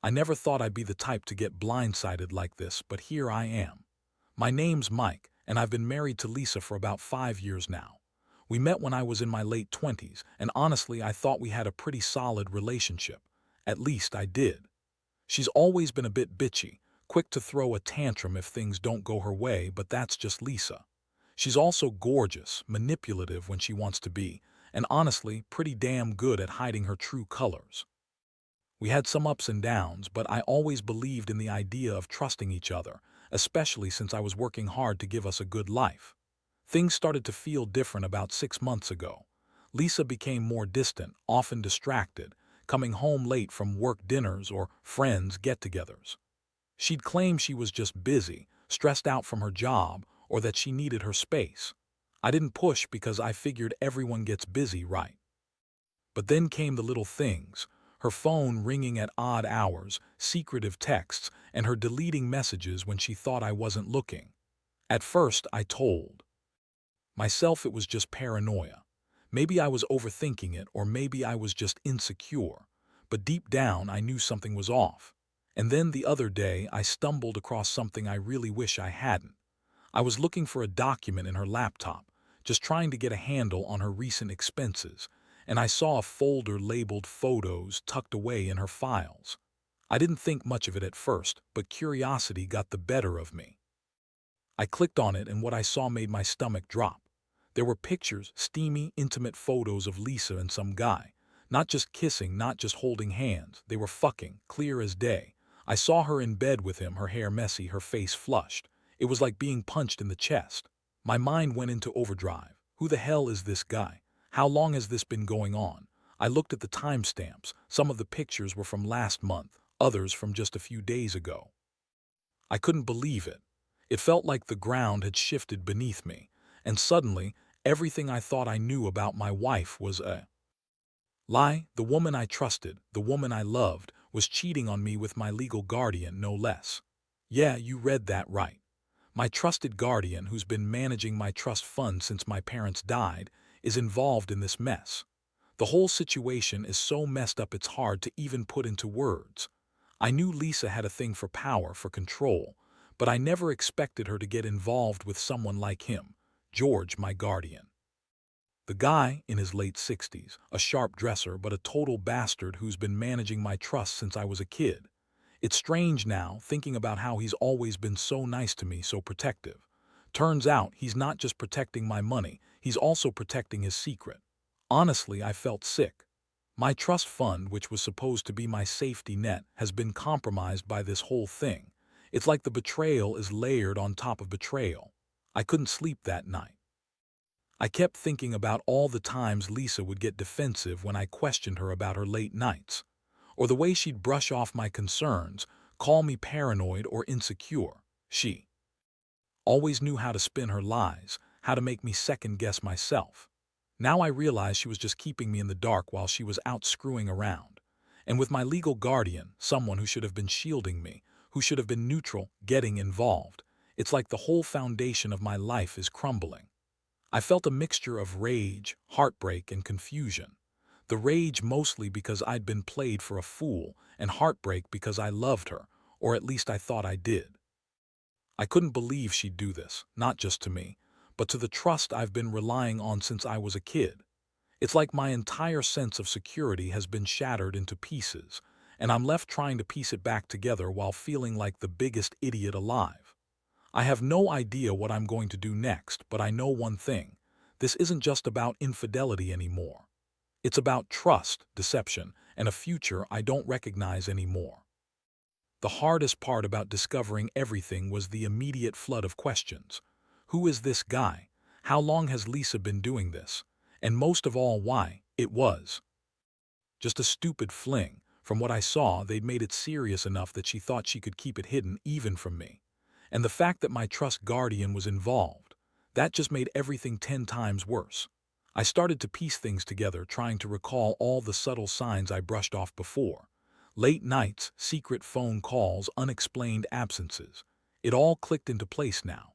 I never thought I'd be the type to get blindsided like this, but here I am. My name's Mike, and I've been married to Lisa for about 5 years now. We met when I was in my late 20s, and honestly, I thought we had a pretty solid relationship. At least I did. She's always been a bit bitchy, quick to throw a tantrum if things don't go her way, but that's just Lisa. She's also gorgeous, manipulative when she wants to be, and honestly, pretty damn good at hiding her true colors. We had some ups and downs, but I always believed in the idea of trusting each other, especially since I was working hard to give us a good life. Things started to feel different about 6 months ago. Lisa became more distant, often distracted, coming home late from work dinners or friends' get-togethers. She'd claim she was just busy, stressed out from her job, or that she needed her space. I didn't push because I figured everyone gets busy, right? But then came the little things, her phone ringing at odd hours, secretive texts, and her deleting messages when she thought I wasn't looking. At first, I told myself it was just paranoia. Maybe I was overthinking it, or maybe I was just insecure. But deep down, I knew something was off. And then the other day, I stumbled across something I really wish I hadn't. I was looking for a document in her laptop, just trying to get a handle on her recent expenses, and I saw a folder labeled Photos tucked away in her files. I didn't think much of it at first, but curiosity got the better of me. I clicked on it, and what I saw made my stomach drop. There were pictures, steamy, intimate photos of Lisa and some guy. Not just kissing, not just holding hands. They were fucking, clear as day. I saw her in bed with him, her hair messy, her face flushed. It was like being punched in the chest. My mind went into overdrive. Who the hell is this guy? How long has this been going on? I looked at the timestamps. Some of the pictures were from last month, others from just a few days ago. I couldn't believe it. It felt like the ground had shifted beneath me, and suddenly, everything I thought I knew about my wife was a lie. The woman I trusted, the woman I loved, was cheating on me with my legal guardian, no less. Yeah, you read that right. My trusted guardian, who's been managing my trust fund since my parents died, is involved in this mess. The whole situation is so messed up it's hard to even put into words. I knew Lisa had a thing for power, for control, but I never expected her to get involved with someone like him, George, my guardian. The guy, in his late 60s, a sharp dresser but a total bastard who's been managing my trust since I was a kid. It's strange now, thinking about how he's always been so nice to me, so protective. Turns out he's not just protecting my money, he's also protecting his secret. Honestly, I felt sick. My trust fund, which was supposed to be my safety net, has been compromised by this whole thing. It's like the betrayal is layered on top of betrayal. I couldn't sleep that night. I kept thinking about all the times Lisa would get defensive when I questioned her about her late nights, or the way she'd brush off my concerns, call me paranoid or insecure. She always knew how to spin her lies, how to make me second-guess myself. Now I realized she was just keeping me in the dark while she was out screwing around. And with my legal guardian, someone who should have been shielding me, who should have been neutral, getting involved, it's like the whole foundation of my life is crumbling. I felt a mixture of rage, heartbreak, and confusion. The rage mostly because I'd been played for a fool, and heartbreak because I loved her, or at least I thought I did. I couldn't believe she'd do this, not just to me, but to the trust I've been relying on since I was a kid. It's like my entire sense of security has been shattered into pieces, and I'm left trying to piece it back together while feeling like the biggest idiot alive. I have no idea what I'm going to do next, but I know one thing. This isn't just about infidelity anymore. It's about trust, deception, and a future I don't recognize anymore. The hardest part about discovering everything was the immediate flood of questions. Who is this guy? How long has Lisa been doing this? And most of all, why? It was just a stupid fling. From what I saw, they'd made it serious enough that she thought she could keep it hidden even from me. And the fact that my trust guardian was involved, that just made everything 10 times worse. I started to piece things together, trying to recall all the subtle signs I brushed off before. Late nights, secret phone calls, unexplained absences. It all clicked into place now.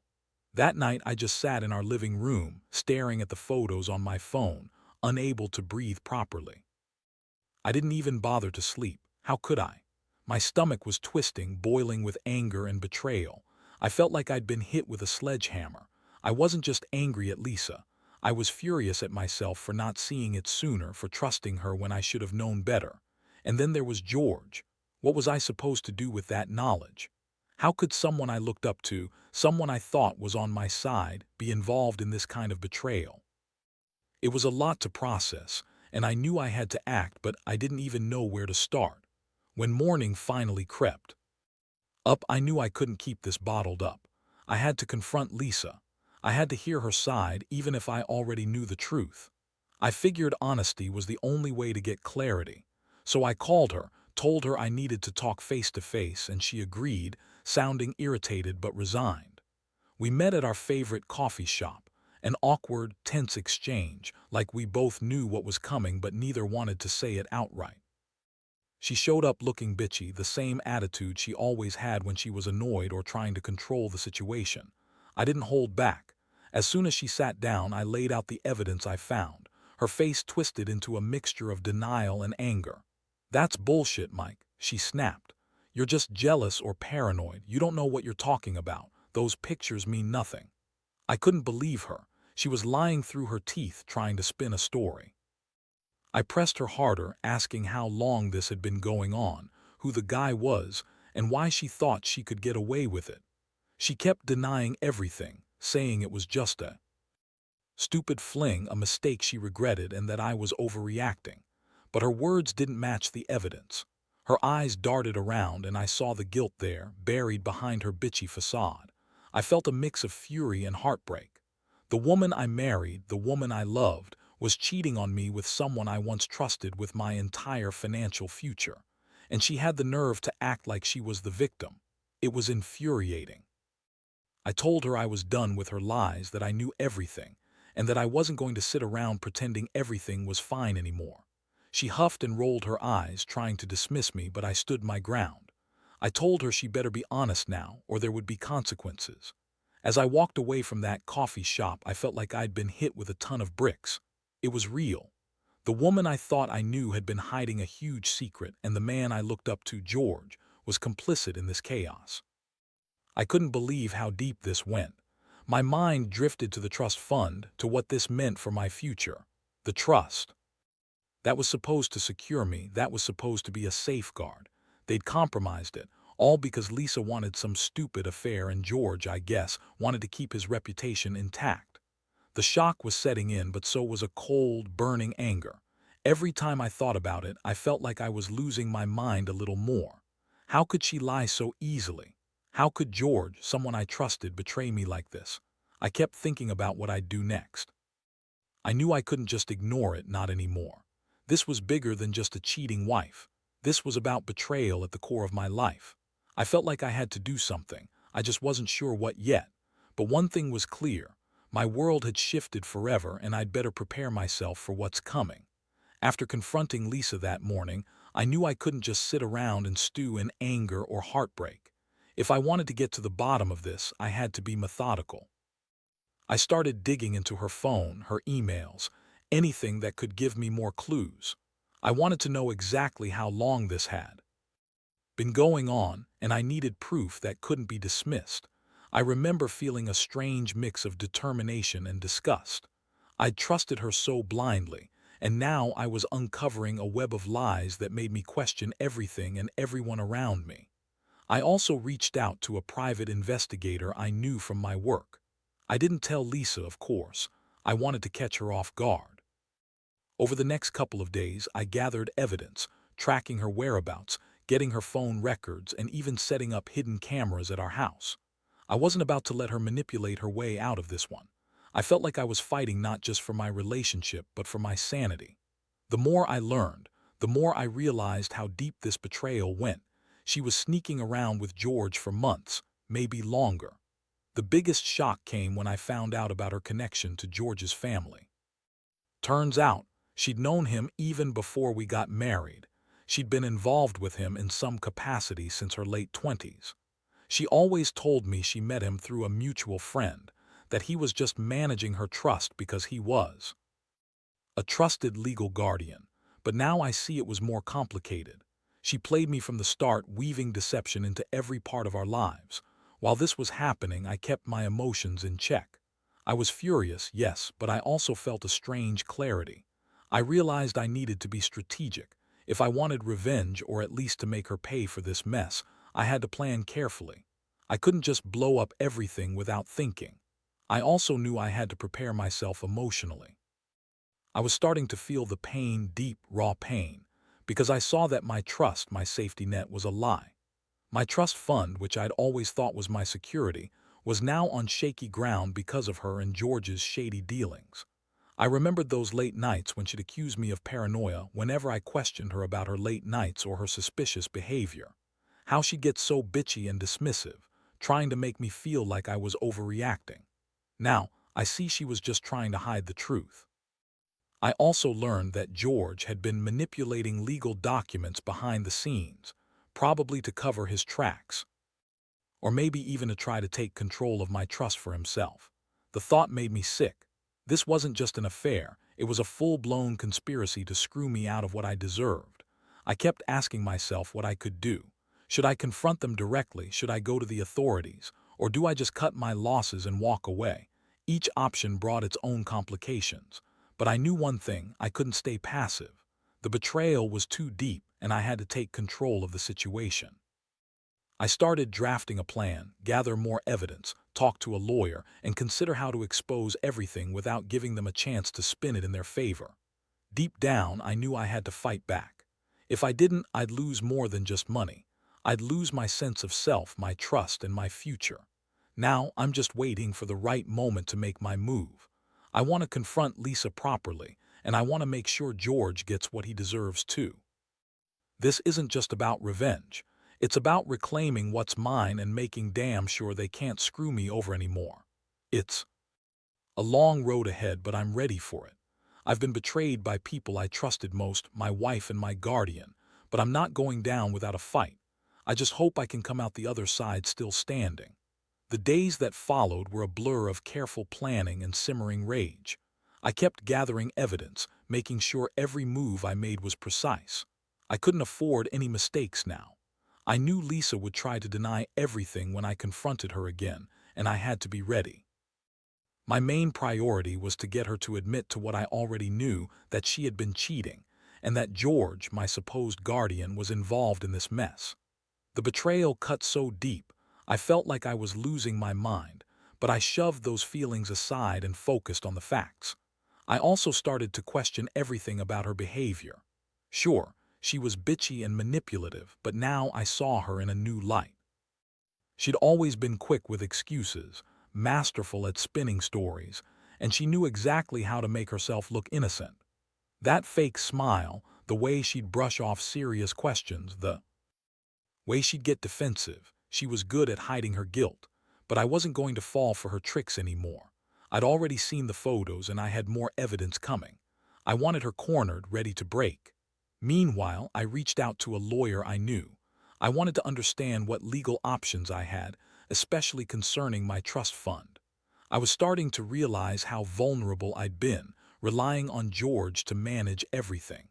That night I just sat in our living room, staring at the photos on my phone, unable to breathe properly. I didn't even bother to sleep. How could I? My stomach was twisting, boiling with anger and betrayal. I felt like I'd been hit with a sledgehammer. I wasn't just angry at Lisa. I was furious at myself for not seeing it sooner, for trusting her when I should have known better. And then there was George. What was I supposed to do with that knowledge? How could someone I looked up to, someone I thought was on my side, be involved in this kind of betrayal? It was a lot to process, and I knew I had to act, but I didn't even know where to start. When morning finally crept up, I knew I couldn't keep this bottled up. I had to confront Lisa. I had to hear her side, even if I already knew the truth. I figured honesty was the only way to get clarity. So I called her, told her I needed to talk face to face, and she agreed, sounding irritated but resigned. We met at our favorite coffee shop, an awkward, tense exchange, like we both knew what was coming but neither wanted to say it outright. She showed up looking bitchy, the same attitude she always had when she was annoyed or trying to control the situation. I didn't hold back. As soon as she sat down, I laid out the evidence I found, her face twisted into a mixture of denial and anger. "That's bullshit, Mike," she snapped. "You're just jealous or paranoid. You don't know what you're talking about. Those pictures mean nothing." I couldn't believe her. She was lying through her teeth, trying to spin a story. I pressed her harder, asking how long this had been going on, who the guy was, and why she thought she could get away with it. She kept denying everything, saying it was just a stupid fling, a mistake she regretted, and that I was overreacting. But her words didn't match the evidence. Her eyes darted around, and I saw the guilt there, buried behind her bitchy facade. I felt a mix of fury and heartbreak. The woman I married, the woman I loved, was cheating on me with someone I once trusted with my entire financial future. And she had the nerve to act like she was the victim. It was infuriating. I told her I was done with her lies, that I knew everything, and that I wasn't going to sit around pretending everything was fine anymore. She huffed and rolled her eyes, trying to dismiss me, but I stood my ground. I told her she better be honest now, or there would be consequences. As I walked away from that coffee shop, I felt like I'd been hit with a ton of bricks. It was real. The woman I thought I knew had been hiding a huge secret, and the man I looked up to, George, was complicit in this chaos. I couldn't believe how deep this went. My mind drifted to the trust fund, to what this meant for my future. The trust. That was supposed to secure me, that was supposed to be a safeguard. They'd compromised it, all because Lisa wanted some stupid affair and George, I guess, wanted to keep his reputation intact. The shock was setting in, but so was a cold, burning anger. Every time I thought about it, I felt like I was losing my mind a little more. How could she lie so easily? How could George, someone I trusted, betray me like this? I kept thinking about what I'd do next. I knew I couldn't just ignore it, not anymore. This was bigger than just a cheating wife. This was about betrayal at the core of my life. I felt like I had to do something. I just wasn't sure what yet. But one thing was clear. My world had shifted forever, and I'd better prepare myself for what's coming. After confronting Lisa that morning, I knew I couldn't just sit around and stew in anger or heartbreak. If I wanted to get to the bottom of this, I had to be methodical. I started digging into her phone, her emails, anything that could give me more clues. I wanted to know exactly how long this had been going on, and I needed proof that couldn't be dismissed. I remember feeling a strange mix of determination and disgust. I'd trusted her so blindly, and now I was uncovering a web of lies that made me question everything and everyone around me. I also reached out to a private investigator I knew from my work. I didn't tell Lisa, of course. I wanted to catch her off guard. Over the next couple of days, I gathered evidence, tracking her whereabouts, getting her phone records, and even setting up hidden cameras at our house. I wasn't about to let her manipulate her way out of this one. I felt like I was fighting not just for my relationship, but for my sanity. The more I learned, the more I realized how deep this betrayal went. She was sneaking around with George for months, maybe longer. The biggest shock came when I found out about her connection to George's family. Turns out, she'd known him even before we got married. She'd been involved with him in some capacity since her late 20s. She always told me she met him through a mutual friend, that he was just managing her trust because he was a trusted legal guardian. But now I see it was more complicated. She played me from the start, weaving deception into every part of our lives. While this was happening, I kept my emotions in check. I was furious, yes, but I also felt a strange clarity. I realized I needed to be strategic. If I wanted revenge, or at least to make her pay for this mess, I had to plan carefully. I couldn't just blow up everything without thinking. I also knew I had to prepare myself emotionally. I was starting to feel the pain, deep, raw pain, because I saw that my trust, my safety net, was a lie. My trust fund, which I'd always thought was my security, was now on shaky ground because of her and George's shady dealings. I remembered those late nights when she'd accuse me of paranoia whenever I questioned her about her late nights or her suspicious behavior. How she'd get so bitchy and dismissive, trying to make me feel like I was overreacting. Now, I see she was just trying to hide the truth. I also learned that George had been manipulating legal documents behind the scenes, probably to cover his tracks, or maybe even to try to take control of my trust for himself. The thought made me sick. This wasn't just an affair, it was a full-blown conspiracy to screw me out of what I deserved. I kept asking myself what I could do. Should I confront them directly? Should I go to the authorities? Or do I just cut my losses and walk away? Each option brought its own complications. But I knew one thing: I couldn't stay passive. The betrayal was too deep, and I had to take control of the situation. I started drafting a plan, gather more evidence, talk to a lawyer, and consider how to expose everything without giving them a chance to spin it in their favor. Deep down, I knew I had to fight back. If I didn't, I'd lose more than just money. I'd lose my sense of self, my trust, and my future. Now, I'm just waiting for the right moment to make my move. I want to confront Lisa properly, and I want to make sure George gets what he deserves too. This isn't just about revenge. It's about reclaiming what's mine and making damn sure they can't screw me over anymore. It's a long road ahead, but I'm ready for it. I've been betrayed by people I trusted most, my wife and my guardian, but I'm not going down without a fight. I just hope I can come out the other side still standing. The days that followed were a blur of careful planning and simmering rage. I kept gathering evidence, making sure every move I made was precise. I couldn't afford any mistakes now. I knew Lisa would try to deny everything when I confronted her again, and I had to be ready. My main priority was to get her to admit to what I already knew, that she had been cheating, and that George, my supposed guardian, was involved in this mess. The betrayal cut so deep, I felt like I was losing my mind, but I shoved those feelings aside and focused on the facts. I also started to question everything about her behavior. Sure, she was bitchy and manipulative, but now I saw her in a new light. She'd always been quick with excuses, masterful at spinning stories, and she knew exactly how to make herself look innocent. That fake smile, the way she'd brush off serious questions, the way she'd get defensive, she was good at hiding her guilt. But I wasn't going to fall for her tricks anymore. I'd already seen the photos and I had more evidence coming. I wanted her cornered, ready to break. Meanwhile, I reached out to a lawyer I knew. I wanted to understand what legal options I had, especially concerning my trust fund. I was starting to realize how vulnerable I'd been, relying on George to manage everything.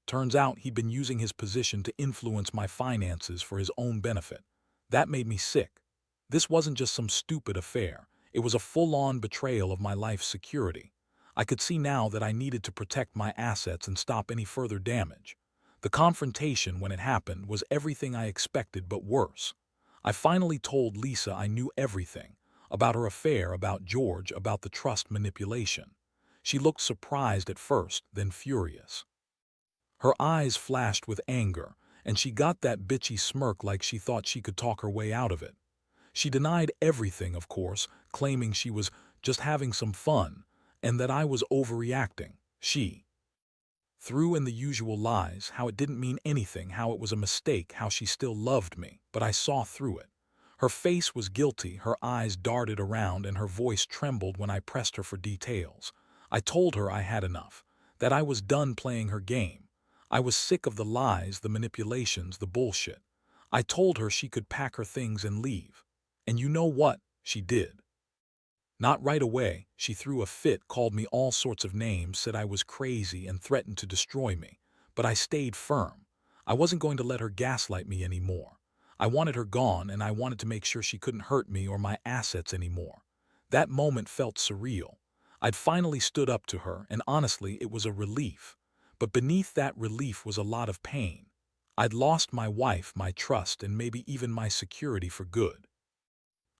Turns out he'd been using his position to influence my finances for his own benefit. That made me sick. This wasn't just some stupid affair. It was a full-on betrayal of my life's security. I could see now that I needed to protect my assets and stop any further damage. The confrontation, when it happened, was everything I expected but worse. I finally told Lisa I knew everything, about her affair, about George, about the trust manipulation. She looked surprised at first, then furious. Her eyes flashed with anger, and she got that bitchy smirk like she thought she could talk her way out of it. She denied everything, of course, claiming she was just having some fun, and that I was overreacting. She threw in the usual lies, how it didn't mean anything, how it was a mistake, how she still loved me, but I saw through it. Her face was guilty, her eyes darted around, and her voice trembled when I pressed her for details. I told her I had enough, that I was done playing her game. I was sick of the lies, the manipulations, the bullshit. I told her she could pack her things and leave. And you know what? She did. Not right away. She threw a fit, called me all sorts of names, said I was crazy, and threatened to destroy me. But I stayed firm. I wasn't going to let her gaslight me anymore. I wanted her gone, and I wanted to make sure she couldn't hurt me or my assets anymore. That moment felt surreal. I'd finally stood up to her, and honestly, it was a relief. But beneath that relief was a lot of pain. I'd lost my wife, my trust, and maybe even my security for good.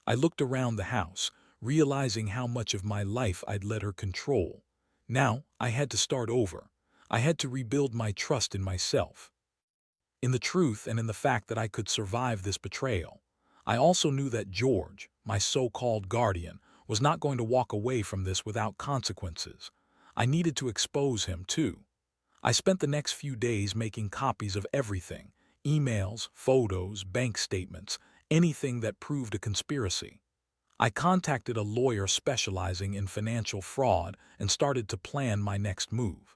I looked around the house, realizing how much of my life I'd let her control. Now, I had to start over. I had to rebuild my trust in myself, in the truth, and in the fact that I could survive this betrayal. I also knew that George, my so-called guardian, was not going to walk away from this without consequences. I needed to expose him, too. I spent the next few days making copies of everything: emails, photos, bank statements, anything that proved a conspiracy. I contacted a lawyer specializing in financial fraud and started to plan my next move.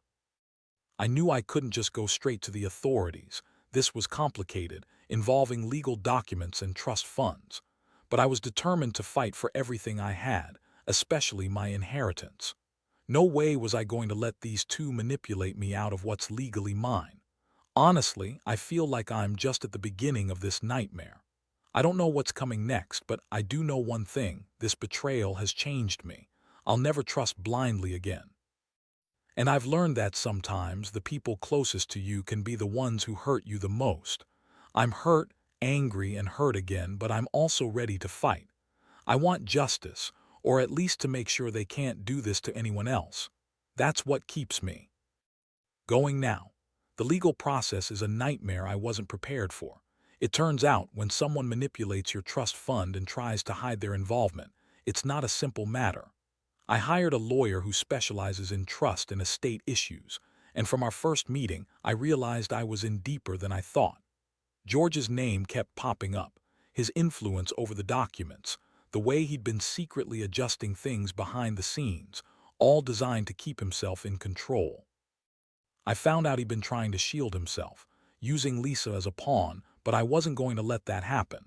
I knew I couldn't just go straight to the authorities. This was complicated, involving legal documents and trust funds. But I was determined to fight for everything I had, especially my inheritance. No way was I going to let these two manipulate me out of what's legally mine. Honestly, I feel like I'm just at the beginning of this nightmare. I don't know what's coming next, but I do know one thing: this betrayal has changed me. I'll never trust blindly again. And I've learned that sometimes the people closest to you can be the ones who hurt you the most. I'm hurt, angry, and hurt again, but I'm also ready to fight. I want justice, or at least to make sure they can't do this to anyone else. That's what keeps me going now. The legal process is a nightmare I wasn't prepared for. It turns out when someone manipulates your trust fund and tries to hide their involvement, it's not a simple matter. I hired a lawyer who specializes in trust and estate issues, and from our first meeting, I realized I was in deeper than I thought. George's name kept popping up, his influence over the documents, the way he'd been secretly adjusting things behind the scenes, all designed to keep himself in control. I found out he'd been trying to shield himself, using Lisa as a pawn, but I wasn't going to let that happen.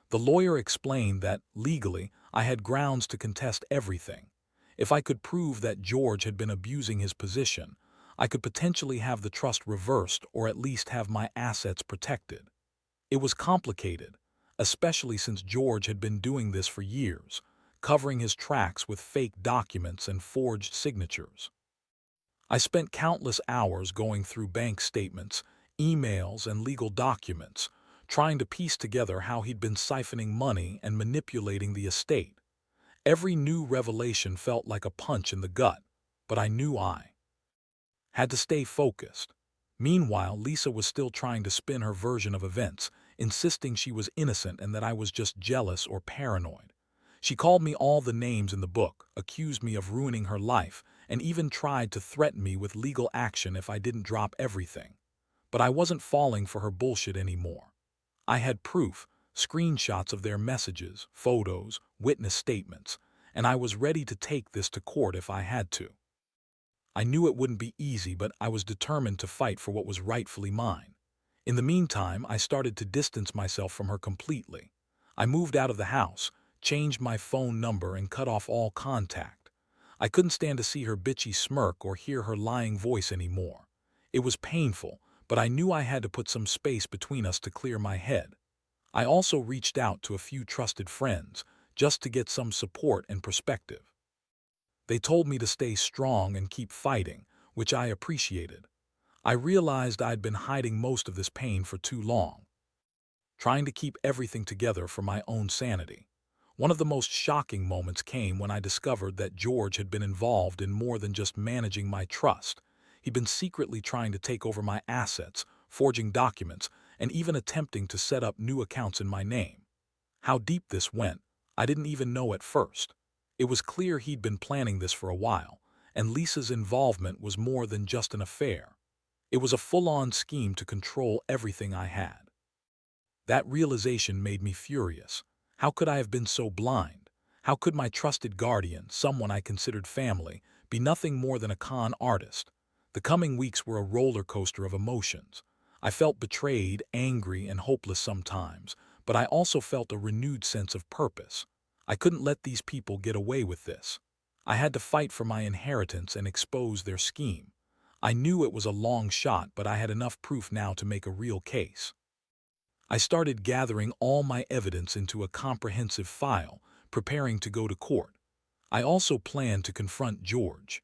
The lawyer explained that, legally, I had grounds to contest everything. If I could prove that George had been abusing his position, I could potentially have the trust reversed or at least have my assets protected. It was complicated, especially since George had been doing this for years, covering his tracks with fake documents and forged signatures. I spent countless hours going through bank statements, emails, and legal documents, trying to piece together how he'd been siphoning money and manipulating the estate. Every new revelation felt like a punch in the gut, but I knew I had to stay focused. Meanwhile, Lisa was still trying to spin her version of events, insisting she was innocent and that I was just jealous or paranoid. She called me all the names in the book, accused me of ruining her life, and even tried to threaten me with legal action if I didn't drop everything. But I wasn't falling for her bullshit anymore. I had proof, screenshots of their messages, photos, witness statements, and I was ready to take this to court if I had to. I knew it wouldn't be easy, but I was determined to fight for what was rightfully mine. In the meantime, I started to distance myself from her completely. I moved out of the house, changed my phone number, and cut off all contact. I couldn't stand to see her bitchy smirk or hear her lying voice anymore. It was painful, but I knew I had to put some space between us to clear my head. I also reached out to a few trusted friends, just to get some support and perspective. They told me to stay strong and keep fighting, which I appreciated. I realized I'd been hiding most of this pain for too long, trying to keep everything together for my own sanity. One of the most shocking moments came when I discovered that George had been involved in more than just managing my trust. He'd been secretly trying to take over my assets, forging documents, and even attempting to set up new accounts in my name. How deep this went, I didn't even know at first. It was clear he'd been planning this for a while, and Lisa's involvement was more than just an affair. It was a full-on scheme to control everything I had. That realization made me furious. How could I have been so blind? How could my trusted guardian, someone I considered family, be nothing more than a con artist? The coming weeks were a roller coaster of emotions. I felt betrayed, angry, and hopeless sometimes, but I also felt a renewed sense of purpose. I couldn't let these people get away with this. I had to fight for my inheritance and expose their scheme. I knew it was a long shot, but I had enough proof now to make a real case. I started gathering all my evidence into a comprehensive file, preparing to go to court. I also planned to confront George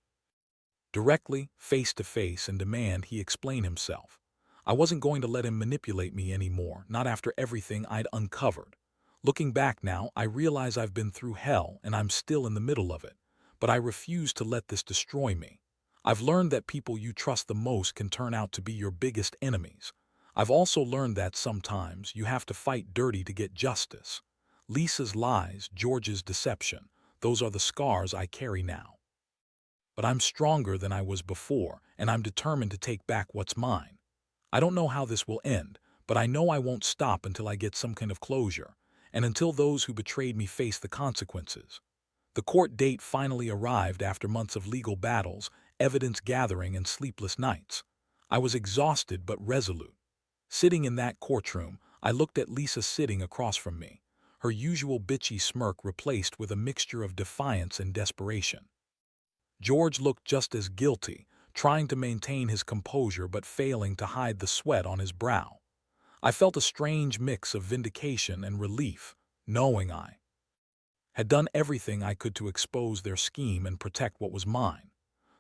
directly, face to face, and demand he explain himself. I wasn't going to let him manipulate me anymore, not after everything I'd uncovered. Looking back now, I realize I've been through hell and I'm still in the middle of it, but I refuse to let this destroy me. I've learned that people you trust the most can turn out to be your biggest enemies. I've also learned that sometimes you have to fight dirty to get justice. Lisa's lies, George's deception, those are the scars I carry now. But I'm stronger than I was before, and I'm determined to take back what's mine. I don't know how this will end, but I know I won't stop until I get some kind of closure, and until those who betrayed me face the consequences. The court date finally arrived after months of legal battles, evidence gathering, and sleepless nights. I was exhausted but resolute. Sitting in that courtroom, I looked at Lisa sitting across from me, her usual bitchy smirk replaced with a mixture of defiance and desperation. George looked just as guilty, trying to maintain his composure but failing to hide the sweat on his brow. I felt a strange mix of vindication and relief, knowing I had done everything I could to expose their scheme and protect what was mine.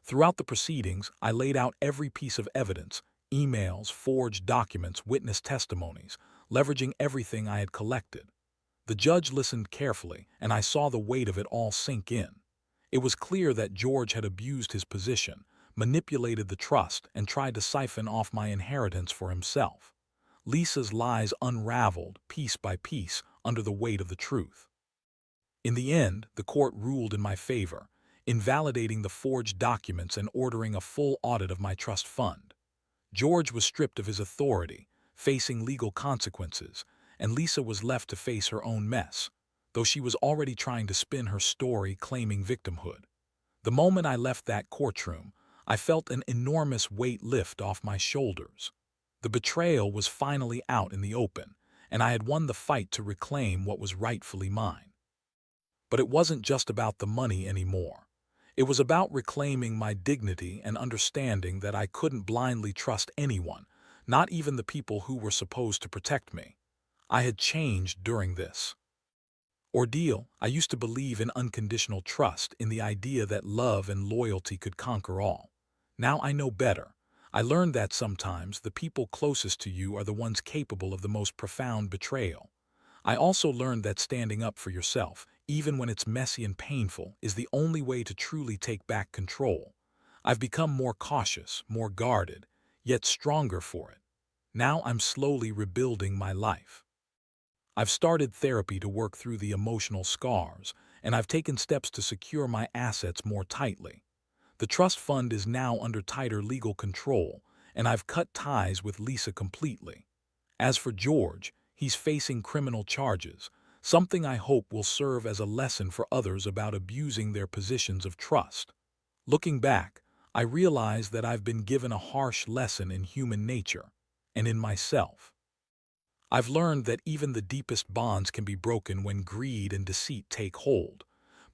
Throughout the proceedings, I laid out every piece of evidence, emails, forged documents, witness testimonies, leveraging everything I had collected. The judge listened carefully, and I saw the weight of it all sink in. It was clear that George had abused his position, manipulated the trust, and tried to siphon off my inheritance for himself. Lisa's lies unraveled, piece by piece, under the weight of the truth. In the end, the court ruled in my favor, invalidating the forged documents and ordering a full audit of my trust fund. George was stripped of his authority, facing legal consequences, and Lisa was left to face her own mess, though she was already trying to spin her story claiming victimhood. The moment I left that courtroom, I felt an enormous weight lift off my shoulders. The betrayal was finally out in the open, and I had won the fight to reclaim what was rightfully mine. But it wasn't just about the money anymore. It was about reclaiming my dignity and understanding that I couldn't blindly trust anyone, not even the people who were supposed to protect me. I had changed during this ordeal. I used to believe in unconditional trust, in the idea that love and loyalty could conquer all. Now I know better. I learned that sometimes the people closest to you are the ones capable of the most profound betrayal. I also learned that standing up for yourself, even when it's messy and painful, is the only way to truly take back control. I've become more cautious, more guarded, yet stronger for it. Now I'm slowly rebuilding my life. I've started therapy to work through the emotional scars, and I've taken steps to secure my assets more tightly. The trust fund is now under tighter legal control, and I've cut ties with Lisa completely. As for George, he's facing criminal charges, something I hope will serve as a lesson for others about abusing their positions of trust. Looking back, I realize that I've been given a harsh lesson in human nature and in myself. I've learned that even the deepest bonds can be broken when greed and deceit take hold,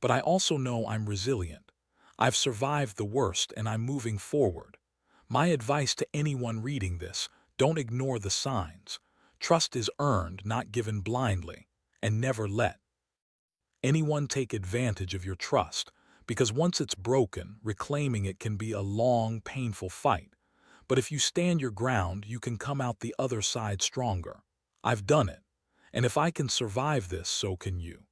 but I also know I'm resilient. I've survived the worst and I'm moving forward. My advice to anyone reading this: don't ignore the signs. Trust is earned, not given blindly, and never let anyone take advantage of your trust, because once it's broken, reclaiming it can be a long, painful fight. But if you stand your ground, you can come out the other side stronger. I've done it, and if I can survive this, so can you.